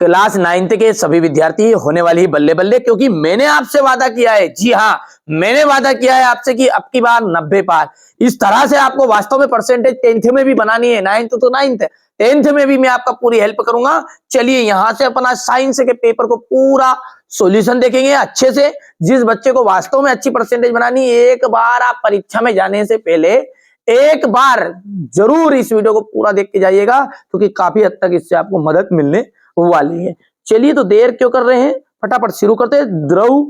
Class 9th के सभी विद्यार्थी होने वाली ही बल्ले बल्ले, क्योंकि मैंने आपसे वादा किया है, जी हाँ मैंने वादा किया है आपसे कि अब की बार 90 पार। इस तरह से आपको वास्तव में परसेंटेज 10th में भी बनानी है, 9th तो 9th, 10th में भी मैं आपका पूरी हेल्प करूंगा। चलिए यहां से अपना साइंस के पेपर को पूरा सॉल्यूशन देखेंगे अच्छे से। जिस बच्चे को वास्तव में अच्छी परसेंटेज बनानी, एक बार आप परीक्षा में जाने से पहले एक बार जरूर इस वीडियो को पूरा देख के जाइएगा, क्योंकि काफी हद तक इससे आपको मदद मिलने वाली है। चलिए तो देर क्यों कर रहे हैं, फटाफट शुरू करते हैं। द्रव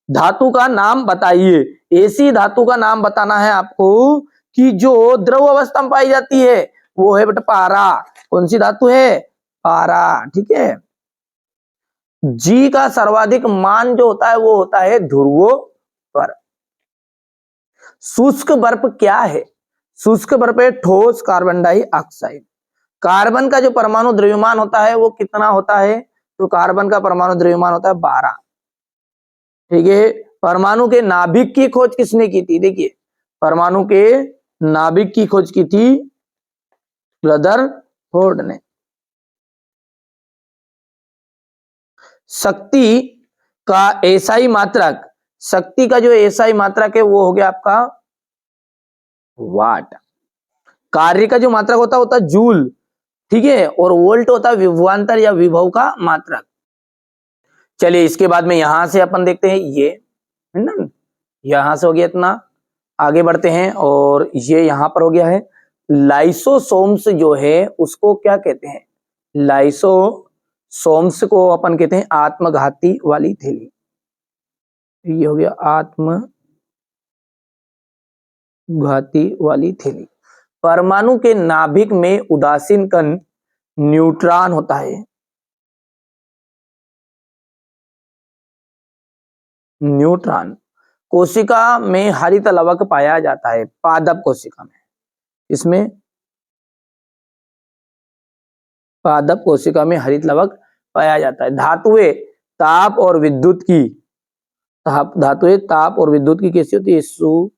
धातु का नाम बताइए। ऐसी धातु का नाम बताना है आपको कि जो द्रव अवस्था में पाई जाती है, वो है बेटा पारा। कौन सी धातु है, पारा, ठीक है। जी का सर्वाधिक मान जो होता है वो होता है ध्रुवों पर। शुष्क बर्फ क्या है, शुष्क बर्फ है ठोस कार्बन डाइऑक्साइड। कार्बन का जो परमाणु द्रव्यमान होता है वो कितना होता है, तो कार्बन का परमाणु द्रव्यमान होता है 12, ठीक है। परमाणु के नाभिक की खोज किसने की थी, देखिए परमाणु के नाभिक की खोज की थी रदरफोर्ड ने। शक्ति का एसआई मात्रक, शक्ति का जो एसआई मात्रक है वो हो गया आपका वाट। कार्य का जो मात्रक होता है जूल, ठीक है। और वोल्ट होता है विभवांतर या विभव का मात्रक। चलिए इसके बाद में यहां से अपन देखते हैं, ये है ना, यहां से हो गया इतना, आगे बढ़ते हैं और ये यहां पर हो गया है। लाइसोसोम्स जो है उसको क्या कहते हैं, लाइसोसोम्स को अपन कहते हैं आत्मघाती वाली थैली। ये हो गया आत्मघाती वाली थैली। परमाणु के नाभिक में उदासीन कण न्यूट्रॉन होता है, न्यूट्रॉन। कोशिका में हरित लवक पाया जाता है, पादप कोशिका में, इसमें पादप कोशिका में हरित लवक पाया जाता है। धातुएं ताप और विद्युत की, धातुएं ताप और विद्युत की कैसी होती है, सुचालक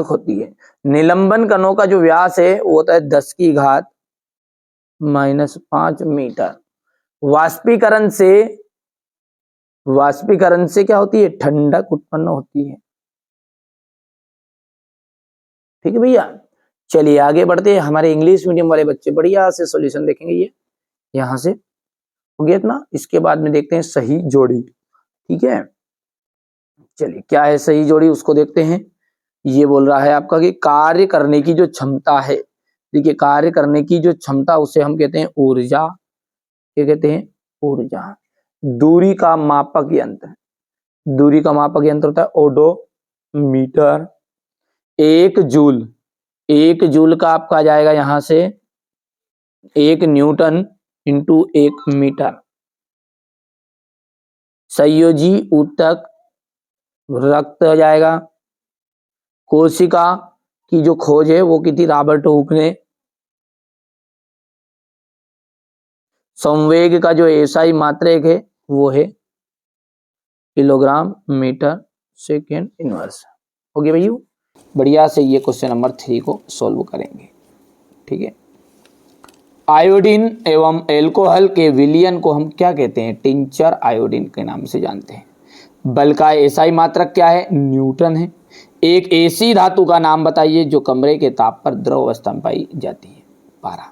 होती है। निलंबन कणों का जो व्यास है वो होता है 10⁻⁵ मीटर। वाष्पीकरण से क्या होती है, ठंडक उत्पन्न होती है, ठीक है भैया। चलिए आगे बढ़ते हैं। हमारे इंग्लिश मीडियम वाले बच्चे बढ़िया से सॉल्यूशन देखेंगे। ये यहां से हो गया इतना। इसके बाद में देखते हैं सही जोड़ी, ठीक है। चलिए क्या है सही जोड़ी उसको देखते हैं। ये बोल रहा है आपका कि कार्य करने की जो क्षमता है, देखिए कार्य करने की जो क्षमता उसे हम कहते हैं ऊर्जा, क्या कहते हैं, ऊर्जा। दूरी का मापक यंत्र, दूरी का मापक यंत्र होता है ओडोमीटर। 1 जूल, 1 जूल का आपका आ जाएगा यहां से 1 न्यूटन इंटू 1 मीटर। संयोजी ऊतक रक्त हो जाएगा। कोशिका की जो खोज है वो की थी रॉबर्ट हुक ने। संवेग का जो एसआई मात्रक है वो है किलोग्राम मीटर सेकेंड इनवर्स। हो गया भैया, बढ़िया से ये क्वेश्चन नंबर 3 को सॉल्व करेंगे, ठीक है। आयोडीन एवं एल्कोहल के विलयन को हम क्या कहते हैं, टिंचर आयोडीन के नाम से जानते हैं। बल का एसआई मात्रक क्या है, न्यूटन है। एक ऐसी धातु का नाम बताइए जो कमरे के ताप पर द्रव अवस्था में पाई जाती है, पारा।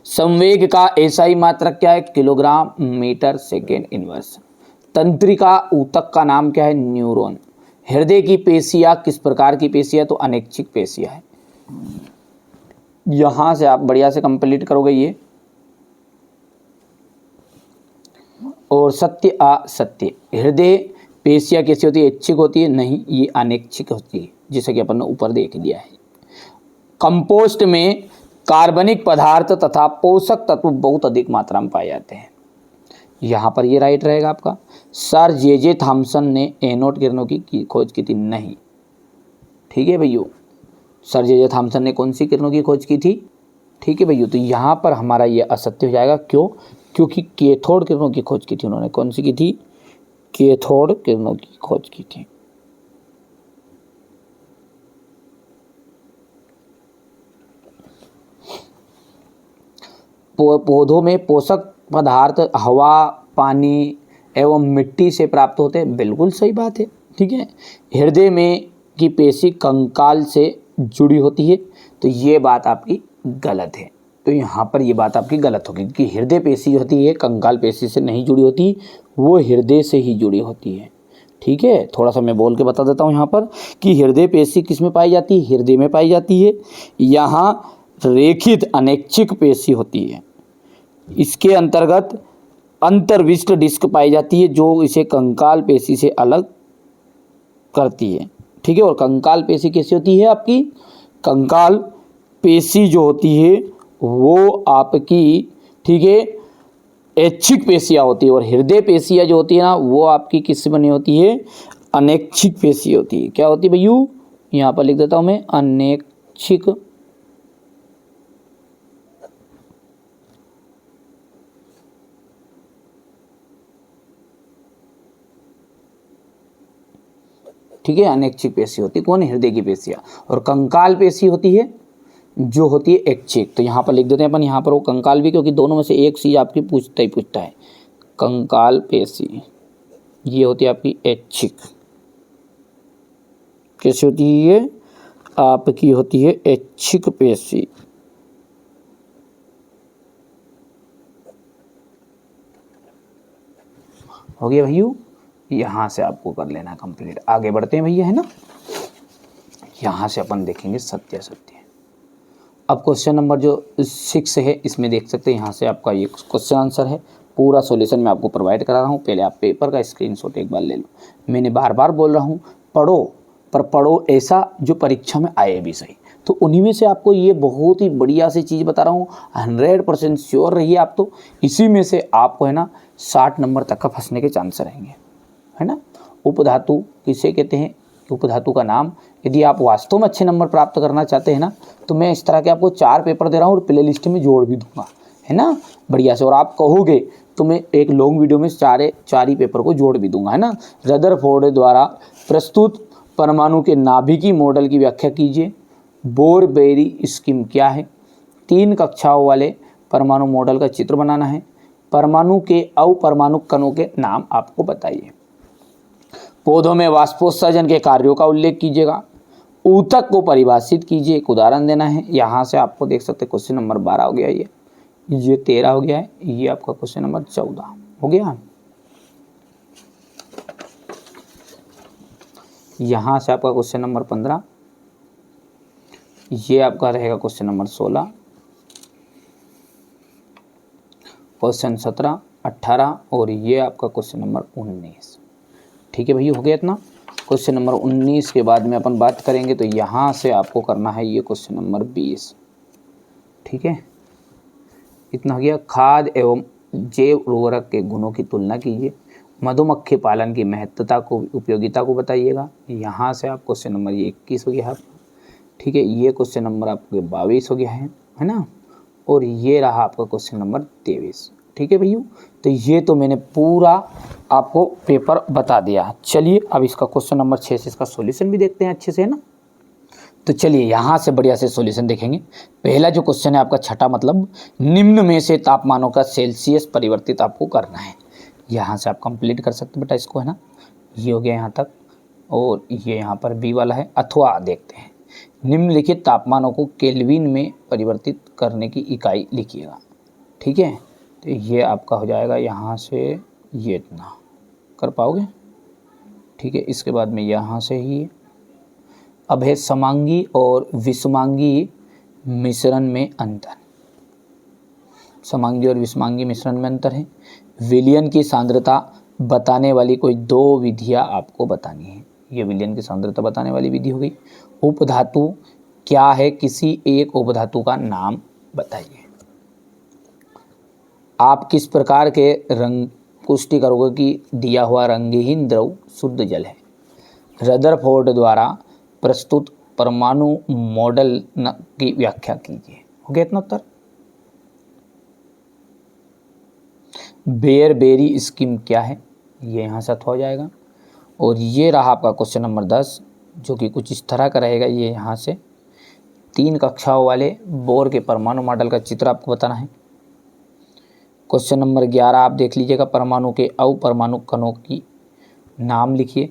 संवेग का एसआई मात्रक क्या है, किलोग्राम मीटर सेकेंड इनवर्स। तंत्रिका ऊतक का नाम क्या है, न्यूरॉन। हृदय की पेशियां किस प्रकार की पेशियां, तो अनैच्छिक पेशियां है। यहां से आप बढ़िया से कंप्लीट करोगे ये। और सत्य असत्य, हृदय पेशियां कैसी होती है, ऐच्छिक होती है, नहीं ये अनैच्छिक होती है, जैसे कि अपन ने ऊपर देख लिया है। कंपोस्ट में कार्बनिक पदार्थ तथा पोषक तत्व बहुत अधिक मात्रा में पाए जाते हैं। यहां पर ये राइट रहेगा आपका। सर जे थॉमसन ने एनोड किरणों की खोज की थी, नहीं, ठीक है भैया। सर जे थॉमसन ने कौन सी किरणों की खोज की थी, ठीक है भैया। तो यहाँ पर हमारा ये असत्य हो जाएगा, क्यों, क्योंकि कैथोड किरणों की खोज की थी उन्होंने। कौन सी की थी, कैथोड किरणों की खोज की थी। पौधों में पोषक पदार्थ हवा, पानी एवं मिट्टी से प्राप्त होते हैं। बिल्कुल सही बात है। ठीक है। हृदय में की पेशी कंकाल से जुड़ी होती है, तो ये बात आपकी गलत है। तो यहाँ पर ये बात आपकी गलत होगी कि हृदय पेशी होती है कंकाल पेशी से नहीं जुड़ी होती, वो हृदय से ही जुड़ी होती है। ठीक है। थोड़ा सा मैं बोल के बता देता हूँ यहाँ पर कि हृदय पेशी किस में पाई जाती है, हृदय में पाई जाती है। यहाँ रेखित अनैच्छिक पेशी होती है। इसके अंतर्गत अंतर्विष्ट डिस्क पाई जाती है जो इसे कंकाल पेशी से अलग करती है। ठीक है। और कंकाल पेशी कैसी होती है आपकी, कंकाल पेशी जो होती है वो आपकी, ठीक है, ऐच्छिक पेशियाँ होती है, और हृदय पेशियाँ जो होती है ना वो आपकी किससे बनी होती है, अनैच्छिक पेशी होती है। क्या होती है भैया, यहाँ पर लिख देता हूँ मैं, अनैच्छिक ठीक है, अनैच्छिक पेशी होती है। कौन, हृदय की पेशियाँ। और कंकाल पेशी होती है जो होती है ऐच्छिक। तो यहाँ पर लिख देते हैं अपन, यहाँ पर वो कंकाल भी, क्योंकि दोनों में से एक चीज आपकी पूछता है। कंकाल पेशी ये होती है आपकी ऐच्छिक। कैसी होती है ये, आपकी होती है ऐच्छिक पेशी। हो गया भैया, यहाँ से आपको कर लेना कंप्लीट। आगे बढ़ते हैं भैया, है ना। यहाँ से अपन देखेंगे सत्यासत्य। अब क्वेश्चन नंबर जो 6 है इसमें देख सकते हैं, यहाँ से आपका ये क्वेश्चन आंसर है। पूरा सॉल्यूशन मैं आपको प्रोवाइड करा रहा हूँ। पहले आप पेपर का स्क्रीनशॉट एक बार ले लो। मैंने बार बार बोल रहा हूँ पढ़ो, पर पढ़ो ऐसा जो परीक्षा में आए भी सही। तो उन्हीं में से आपको ये बहुत ही बढ़िया सी चीज़ बता रहा हूँ, 100% श्योर रहिए आप। तो इसी में से आपको है ना 60 नंबर तक का फंसने के चांस रहेंगे, है ना। उपधातु किसे कहते हैं, उपधातु का नाम। यदि आप वास्तव में अच्छे नंबर प्राप्त करना चाहते हैं ना, तो मैं इस तरह के आपको 4 पेपर दे रहा हूँ और प्ले लिस्ट में जोड़ भी दूंगा, है ना, बढ़िया से। और आप कहोगे तो मैं एक लॉन्ग वीडियो में चार ही पेपर को जोड़ भी दूंगा, है ना। रदरफोर्ड द्वारा प्रस्तुत परमाणु के नाभिकीय मॉडल की व्याख्या कीजिए। बोर बेरी स्कीम क्या है। 3 कक्षाओं वाले परमाणु मॉडल का चित्र बनाना है। परमाणु के अपरमाणु कणों के नाम आपको बताइए। पौधों में वाष्पोत्सर्जन के कार्यों का उल्लेख कीजिएगा। ऊतक को परिभाषित कीजिए, एक उदाहरण देना है। यहाँ से आपको देख सकते हैं क्वेश्चन नंबर 12 हो गया, ये 13 हो गया है, ये आपका क्वेश्चन नंबर 14 हो गया। यहाँ से आपका क्वेश्चन नंबर 15, ये आपका रहेगा क्वेश्चन नंबर 16, क्वेश्चन 17, 18 और ये आपका क्वेश्चन नंबर 19। ठीक है भैया, हो गया इतना। क्वेश्चन नंबर 19 के बाद में अपन बात करेंगे, तो यहाँ से आपको करना है ये क्वेश्चन नंबर 20। ठीक है, इतना हो गया। खाद एवं जैव उर्वरक के गुणों की तुलना कीजिए। मधुमक्खी पालन की महत्वता को, उपयोगिता को बताइएगा। यहाँ से आप क्वेश्चन नंबर ये 21 हो गया आपका। ठीक है, ये क्वेश्चन नंबर आपके 22 हो गया है ना। और ये रहा आपका क्वेश्चन नंबर 23। ठीक है भैया, तो ये तो मैंने पूरा आपको पेपर बता दिया। चलिए अब इसका क्वेश्चन नंबर 6 से इसका सॉल्यूशन भी देखते हैं अच्छे से, है ना। तो चलिए यहाँ से बढ़िया से सॉल्यूशन देखेंगे। पहला जो क्वेश्चन है आपका छठा, मतलब निम्न में से तापमानों का सेल्सियस परिवर्तित आपको करना है। यहाँ से आप कंप्लीट कर सकते बेटा इसको, है ना। ये हो गया यहाँ तक, और ये यहाँ पर बी वाला है। अथवा देखते हैं, निम्नलिखित तापमानों को केल्विन में परिवर्तित करने की इकाई लिखिएगा। ठीक है, तो ये आपका हो जाएगा यहाँ से ये इतना कर पाओगे। ठीक है, इसके बाद में यहाँ से ही अब है समांगी और विषमांगी मिश्रण में अंतर। समांगी और विषमांगी मिश्रण में अंतर है। विलयन की सांद्रता बताने वाली कोई 2 विधियाँ आपको बतानी है। ये विलयन की सांद्रता बताने वाली विधि हो गई। उपधातु क्या है, किसी एक उपधातु का नाम बताइए। आप किस प्रकार के रंग पुष्टि करोगे कि दिया हुआ रंगहीन द्रव शुद्ध जल है। रदरफोर्ड द्वारा प्रस्तुत परमाणु मॉडल की व्याख्या कीजिए। हो गया इतना उत्तर। बेरी स्कीम क्या है, ये यहाँ से हो जाएगा। और ये रहा आपका क्वेश्चन नंबर 10, जो कि कुछ इस तरह का रहेगा। ये यहाँ से 3 कक्षाओं वाले बोर के परमाणु मॉडल का चित्र आपको बताना है। क्वेश्चन नंबर 11 आप देख लीजिएगा, परमाणु के अपरमाणु कणों की नाम लिखिए।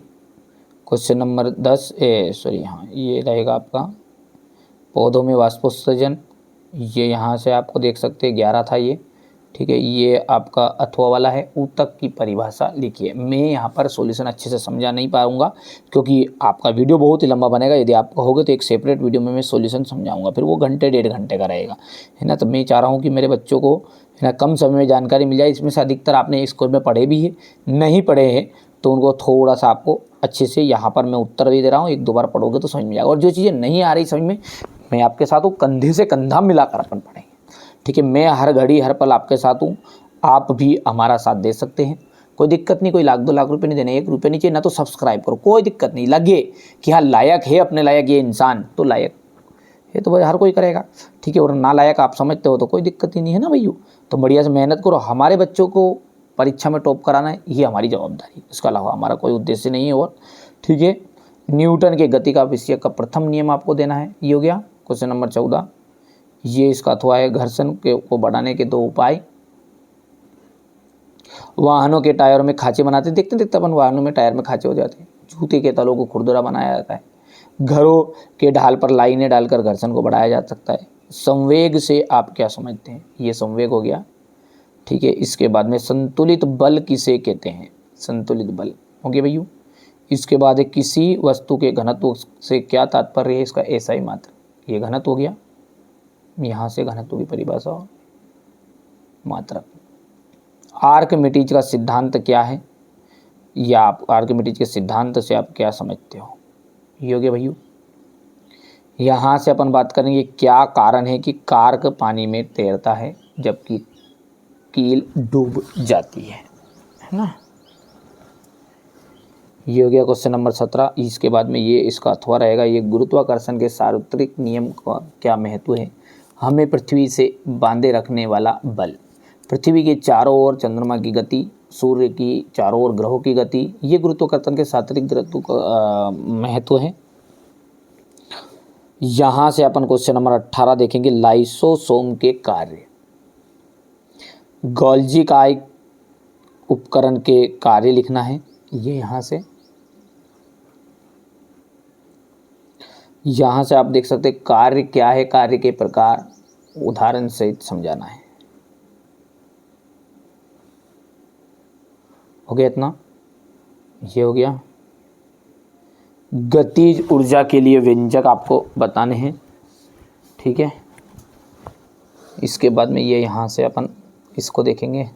क्वेश्चन नंबर 10 ये रहेगा आपका पौधों में वाष्पोत्सर्जन, ये यहाँ से आपको देख सकते हैं 11 था ये, ठीक है। ये आपका अथवा वाला है। ऊतक की परिभाषा लिखिए। मैं यहाँ पर सॉल्यूशन अच्छे से समझा नहीं पाऊंगा क्योंकि आपका वीडियो बहुत ही लंबा बनेगा। यदि आप कहोगे तो एक सेपरेट वीडियो में मैं सॉल्यूशन समझाऊंगा, फिर वो घंटे 1.5 घंटे का रहेगा, है ना। तो मैं चाह रहा हूँ कि मेरे बच्चों को, है ना, कम समय में जानकारी मिल जाए। इसमें से अधिकतर आपने स्कूल में पढ़े भी है, नहीं पढ़े हैं तो उनको थोड़ा सा आपको अच्छे से यहाँ पर मैं उत्तर भी दे रहा हूँ, 1-2 बार पढ़ोगे तो समझ में जाएगा। और जो चीज़ें नहीं आ रही समझ में, मैं आपके साथ हूँ, कंधे से कंधा मिलाकर अपन पढ़ेंगे, ठीक है। मैं हर घड़ी हर पल आपके साथ हूँ, आप भी हमारा साथ दे सकते हैं, कोई दिक्कत नहीं। कोई 1-2 लाख रुपए नहीं देने, 1 रुपये नहीं चाहिए ना, तो सब्सक्राइब करो, कोई दिक्कत नहीं। लगे कि हाँ लायक है, अपने लायक ये इंसान, तो लायक है तो भाई हर कोई करेगा, ठीक है। और ना लायक आप समझते हो तो कोई दिक्कत ही नहीं है ना भैया। तो बढ़िया से मेहनत करो। हमारे बच्चों को परीक्षा में टॉप कराना है, ये हमारी जवाबदारी है, इसके अलावा हमारा कोई उद्देश्य नहीं है। और ठीक है, न्यूटन के गति का विषय का प्रथम नियम आपको देना है, ये हो गया। क्वेश्चन नंबर 14 ये इसका अथवा है, घर्षण को बढ़ाने के 2 उपाय। वाहनों के टायर में खांचे बनाते, देखते अपन वाहनों में टायर में खांचे हो जाते हैं। जूते के तलों को खुरदुरा बनाया जाता है। घरों के ढाल पर लाइनें डालकर घर्षण को बढ़ाया जा सकता है। संवेग से आप क्या समझते हैं, ये संवेग हो गया, ठीक है। इसके बाद में संतुलित बल किसे कहते हैं, संतुलित बल हो गया भैया। इसके बाद किसी वस्तु के घनत्व से क्या तात्पर्य है, इसका एसआई मात्रा, ये घनत्व हो गया। यहाँ से घनत्व की परिभाषा मात्रा। आर्किमिडीज का सिद्धांत क्या है, या आप आर्किमिडीज के सिद्धांत से आप क्या समझते हो, ये हो गया भैया। यहाँ से अपन बात करेंगे क्या कारण है कि कार्क पानी में तैरता है जबकि कील डूब जाती है ना। ये हो गया क्वेश्चन नंबर 17। इसके बाद में ये इसका अथवा रहेगा, ये गुरुत्वाकर्षण के सार्वत्रिक नियम का क्या महत्व है। हमें पृथ्वी से बांधे रखने वाला बल, पृथ्वी के चारों ओर चंद्रमा की गति, सूर्य की चारों ओर ग्रहों की गति, ये गुरुत्वाकर्षण के सार्वत्रिक गुरुत्व का महत्व है। यहाँ से अपन क्वेश्चन नंबर 18 देखेंगे, लाइसोसोम के कार्य। गोल्जी का एक उपकरण के कार्य लिखना है, ये यहाँ से आप देख सकते हैं कार्य क्या है, कार्य के प्रकार उदाहरण सहित समझाना है। हो गया इतना, ये हो गया। गतिज ऊर्जा के लिए व्यंजक आपको बताने हैं, ठीक है। इसके बाद में ये यहाँ से अपन इसको देखेंगे।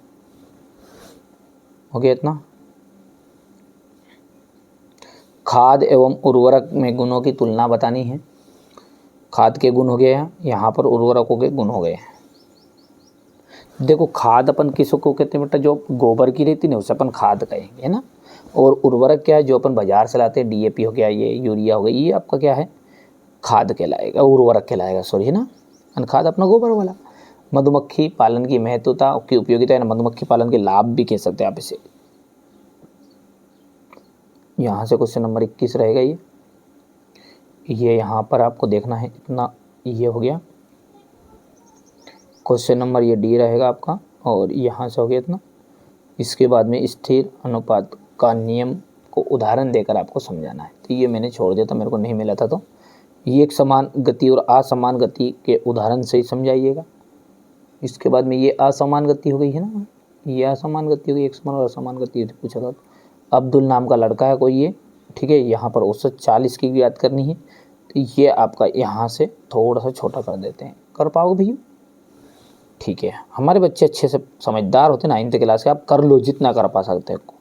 हो गया इतना। खाद एवं उर्वरक में गुणों की तुलना बतानी है। खाद के गुण हो गए हैं, यहाँ पर उर्वरकों के गुण हो गए हैं। देखो खाद अपन किसको को कहते हैं बेटा, जो गोबर की रहती है उसे अपन खाद कहेंगे, है ना। और उर्वरक क्या है, जो अपन बाजार से लाते हैं, डीएपी हो गया, ये यूरिया हो गया, ये आपका क्या है, खाद कहलाएगा, उर्वरक कहलाएगा, सॉरी, है ना। खाद अपना गोबर वाला। मधुमक्खी पालन की महत्वता की उपयोगिता है, मधुमक्खी पालन के लाभ भी कह सकते हैं आप इसे। यहाँ से क्वेश्चन नंबर 21 रहेगा ये यहाँ पर आपको देखना है इतना, ये हो गया क्वेश्चन नंबर, ये डी रहेगा आपका, और यहाँ से हो गया इतना। इसके बाद में स्थिर अनुपात का नियम को उदाहरण देकर आपको समझाना है। तो ये मैंने छोड़ दिया था, मेरे को नहीं मिला था, तो ये एक समान गति और असमान गति के उदाहरण से ही समझाइएगा। इसके बाद में ये असमान गति हो गई है ना, ये असमान गति हो गई, एक समान और असमान गति पूछा था। अब्दुल नाम का लड़का है कोई ये, ठीक है। यहाँ पर औसत 40 की याद करनी है, तो ये आपका यहाँ से थोड़ा सा छोटा कर देते हैं, कर पाओगे भैया, ठीक है। हमारे बच्चे अच्छे से समझदार होते हैं, 9th क्लास के, आप कर लो जितना कर पा सकते हो।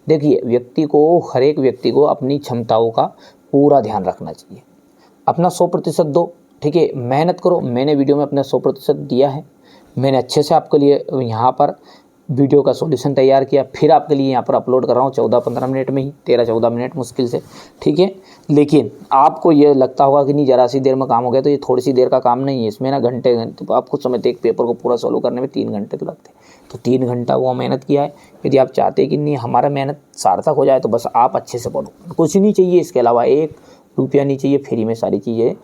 देखिए व्यक्ति को, हर एक व्यक्ति को अपनी क्षमताओं का पूरा ध्यान रखना चाहिए, अपना 100% दो, ठीक है। मेहनत करो, मैंने वीडियो में अपना 100% दिया है, मैंने अच्छे से आपके लिए यहाँ पर वीडियो का सॉल्यूशन तैयार किया, फिर आपके लिए यहाँ पर अपलोड कर रहा हूँ 14-15 मिनट में ही, 13-14 मिनट मुश्किल से, ठीक है। लेकिन आपको ये लगता होगा कि नहीं ज़रा सी देर में काम हो गया, तो ये थोड़ी सी देर का काम नहीं है, इसमें ना घंटे तो आप खुद समझते, एक पेपर को पूरा सॉल्व करने में 3 घंटे तो लगते हैं, तो 3 घंटा वो मेहनत किया है। यदि आप चाहते हैं कि नहीं हमारा मेहनत सार्थक हो जाए, तो बस आप अच्छे से पढ़ो, कुछ नहीं चाहिए इसके अलावा, 1 रुपया नहीं चाहिए, फ्री में सारी चीज़ें